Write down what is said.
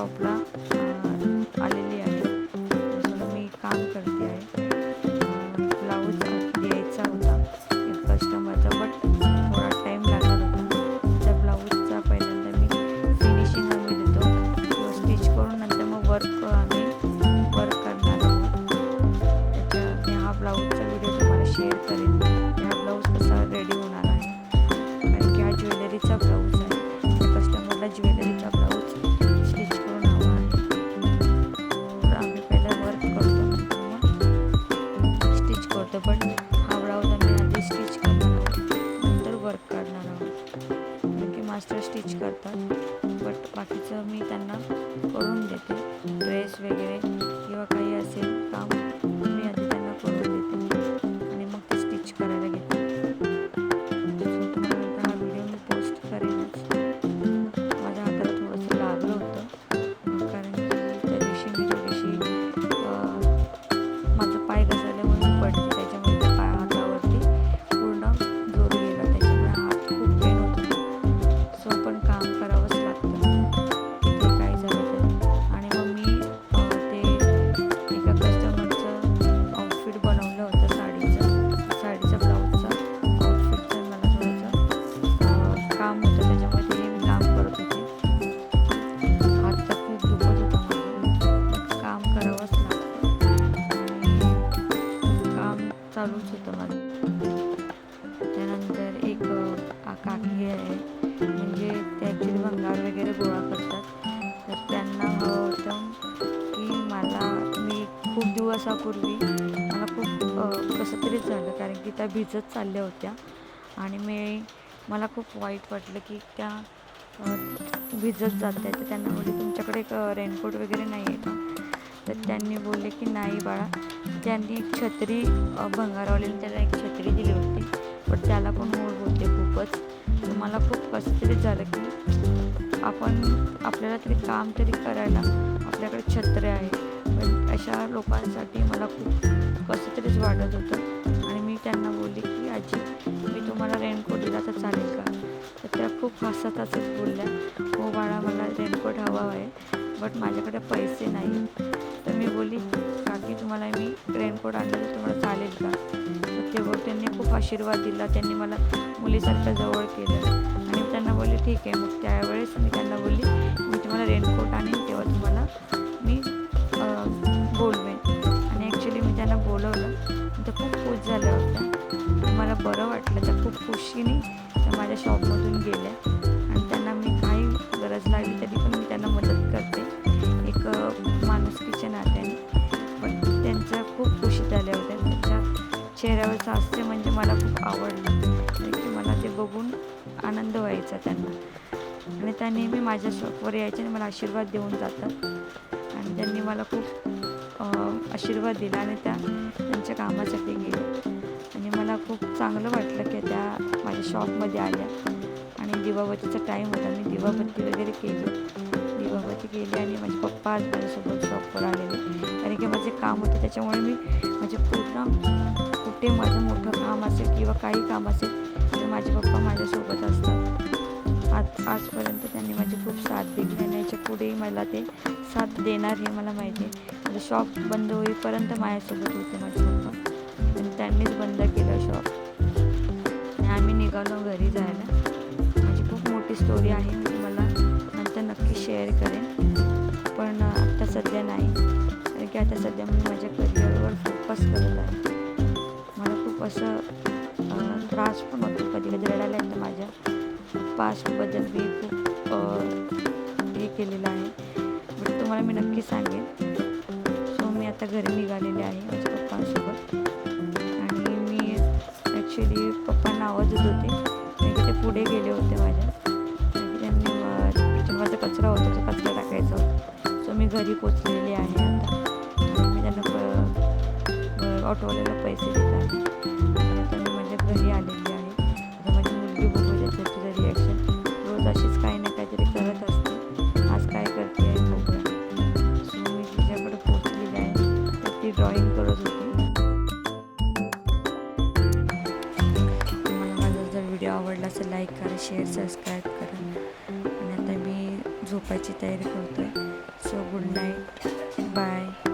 शॉपला आलेली आहे. मी काम करते आहे. ब्लाऊज द्यायचा होता एक कस्टमरचा, बट थोडा टाईम लागला होता. त्या ब्लाऊजचा पहिल्यांदा मी फिनिशिंग आम्ही देतो किंवा स्टिच करून नंतर मग आम्ही वर्क करणार आहोत. त्याच्या मी हा ब्लाऊजचा व्हिडिओ तुम्हाला शेअर करेन. हा ब्लाऊज कसा रेडी होणार आहे, कारण की हा ज्वेलरीचा ब्लाऊज आहे. त्या कस्टमरला ज्वेलरीचा ब्लाऊज स्टिच करून हवा आहे. तर आम्ही पहिला वर्क करतो, मग स्टिच करतो. पण हा ब्लाऊज आम्ही आधी स्टिच करणार आहोत, नंतर वर्क करणार आहोत. कारण की मास्टर स्टिच करतात, बट बाकीचं मी त्यांना करून देते. ड्रेस वगैरे किंवा काही असेल काम मी आधी त्यांना करून देते आणि मग ते स्टिच करायला घेते. सो तुम्हाला नंतर हा व्हिडिओ मी पोस्ट करेनच. माझ्या हाताला थोडंसं लागलं होतं, कारण की त्या दिवशी माझा पाय घसरल्यामुळे मी पडली. त्याच्यामुळे त्या हातावरती पूर्ण जोर गेला. त्याच्यामुळे हात खूप पेन होत होता. सो पण काम करावंच लागतं किती काय झालं तरी. आणि मग मी ते एका कस्टमरचं आउटफिट बनवलं होतं, साडीचा ब्लाऊजचा आउटफिटचं मला थोडंसं काम होतं. त्याच्यामुळे ते मी काम करत होते. हात तर खूप दुखत होता माझा, काम करावंच लागतं आणि काम चालूच होतं माझं. त्यानंतर एक काकी आहे, म्हणजे ते ॲक्च्युली भंगार वगैरे गोळा करतात. तर त्यांना हवं होतं की मी खूप दिवसापूर्वी मला खूप कसं तरीच झालं, कारण की त्या भिजत चालल्या होत्या आणि मला खूप वाईट वाटलं की त्या भिजत जात आहे. तर त्यांना बोलले तुमच्याकडे एक रेनकोट वगैरे नाही आहे का? तर त्यांनी बोलले की नाही बाळा. त्यांनी एक छत्री भंगारवाल्याने त्याला एक छत्री दिली होती, पण त्याला पण होल होते खूपच. तर मला खूप कसं तरी झालं की आपल्याला तरी काम तरी करायला आपल्याकडे छत्री आहे, पण अशा लोकांसाठी मला खूप कसं तरीच वाटत होतं. आणि मी त्यांना बोलले की आजी, मी तुम्हाला रेनकोट दिला तर चालेल का? तर त्या खूप हसत बोलल्या, हो बाळा, मला रेनकोट हवा आहे, बट माझ्याकडे पैसे नाही. तर मी बोलली काकी, तुम्हाला मी रेनकोट आणलं तर तुम्हाला चालेल का? तर त्यांनी खूप आशीर्वाद दिला. त्यांनी मला मुलीसारखं जवळ केलं आणि त्यांना बोलले ठीक आहे. मग त्यावेळेस मी त्यांना बोलली मी तुम्हाला रेनकोट आणेन, तेव्हा तुम्हाला मी बोलवेन. आणि ॲक्च्युली मी त्यांना बोलवलं. तर खूप खुश झाल्या होत्या. मला बरं वाटलं. तर खूप खुशीने त्या माझ्या शॉपमधून गेल्या आणि त्यांना मी काही गरज लागली तरी पण मी त्यांना मदत करते, एक माणुसकीच्या नात्याने. पण त्यांच्या खूप खुशी झाल्या होत्या. त्यांच्या चेहऱ्यावरचं हास्य म्हणजे मला खूप आवडलं, कारण की मला ते बघून आनंद व्हायचा त्यांना. आणि त्या नेहमी माझ्या शॉपवर यायच्या आणि मला आशीर्वाद देऊन जातात. आणि त्यांनी मला खूप आशीर्वाद दिला आणि त्यांच्या कामासाठी गेले. आणि मला खूप चांगलं वाटलं की त्या माझ्या शॉपमध्ये आल्या. आणि दिवाबत्तीचा टाईम होता, मी दिवाबत्ती वगैरे केली आणि माझे पप्पा आज माझ्यासोबत शॉपवर आलेले, कारण की माझे काम होतं. त्याच्यामुळे मी म्हणजे पूर्ण कुठे माझं मोठं काम असेल किंवा काही काम असेल तर माझे पप्पा माझ्यासोबत असतात. आजपर्यंत त्यांनी माझी खूप साथ दिली आणि याच्या पुढेही मला ते साथ देणार हे मला माहिती आहे. माझं शॉप बंद होईपर्यंत माझ्यासोबत होते माझे पप्पा, आणि त्यांनीच बंद केलं शॉप. आणि आम्ही निघालो घरी जायला. माझी खूप मोठी स्टोरी आहे, मी तुम्हाला नंतर नक्की शेअर करेन, पण आत्ता सध्या नाही, कारण की आता सध्या मी माझ्या करिअरवर फोकस करत आहे. मला खूप असं त्रास पण होतो, कधी कधी रडायला येतं. माझ्या पास्टबद्दल मी खूप हे केलेलं आहे, बट तुम्हाला मी नक्की सांगेन. सो मी आता घरी निघालेले आहे माझ्या पप्पांसोबत. आणि मी ॲक्च्युली पप्पांना आवाज देत होते, कारण की ते पुढे गेले होते माझ्या, कारण की त्यांनी माझा कचरा होता, तो कचरा टाकायचा होता. सो मी घरी पोचलेले आहे आता. मी त्यांना ऑटोवाल्याला पैसे देत आहे. आता मी माझ्या घरी आलेली आहे. आता माझी मुलगी बघू त्याचं तिचं रिॲक्शन. रोज अशीच काही ना काहीतरी करत असते. आज काय करते आहे बघूया. सो मी तिच्याकडे पोचलेली आहे, तर ती ड्रॉइंग करत होती. तुम्हाला माझा जर व्हिडिओ आवडला असेल लाईक करा, शेअर, सबस्क्राईब करा. आणि आता मी झोपायची तयारी करतो आहे. So good night bye.